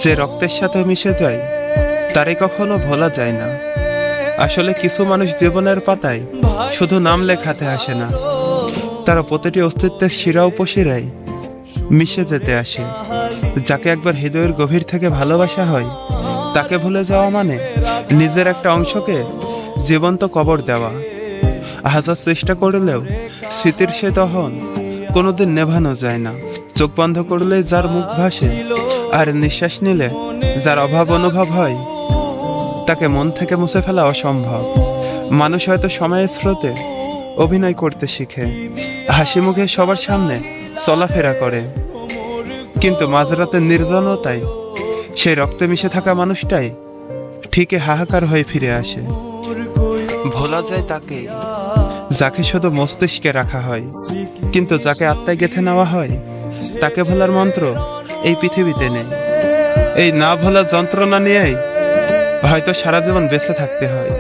যে রক্তের সাথে মিশে যায় তারে কখনো ভোলা যায় না। আসলে কিছু মানুষ জীবনের পাতায় শুধু নাম লেখাতে আসে না, তারা প্রতিটি অস্তিত্বের শিরা উপশিরায় মিশে যেতে আসে। যাকে একবার হৃদয়ের গভীর থেকে ভালোবাসা হয়, তাকে ভুলে যাওয়া মানে নিজের একটা অংশকে জীবন্ত কবর দেওয়া। হাজার চেষ্টা করলেও স্মৃতির সে দহন কোনোদিন নেভানো যায় না। চোখ বন্ধ করলে যার মুখ ভাসে, আর নিঃশ্বাস নিলে যার অভাব অনুভব হয়, তাকে মন থেকে মুছে ফেলা অসম্ভব। মানুষ হয়তো সময়ের স্রোতে অভিনয় করতে শিখে, হাসি মুখে সবার সামনে চলাফেরা করে, কিন্তু মাঝরাতের নির্জনতায় সেই রক্তে মিশে থাকা মানুষটাই ঠিকই হাহাকার হয়ে ফিরে আসে। ভোলা যায় তাকে যাকে শুধু মস্তিষ্কে রাখা হয়, কিন্তু যাকে আত্মায় গেঁথে নেওয়া হয়, তাকে ভোলার মন্ত্র এই পৃথিবীতে নেই। এই না ভোলা যন্ত্রণা নিয়েই হয়তো সারা জীবন বেঁচে থাকতে হয়।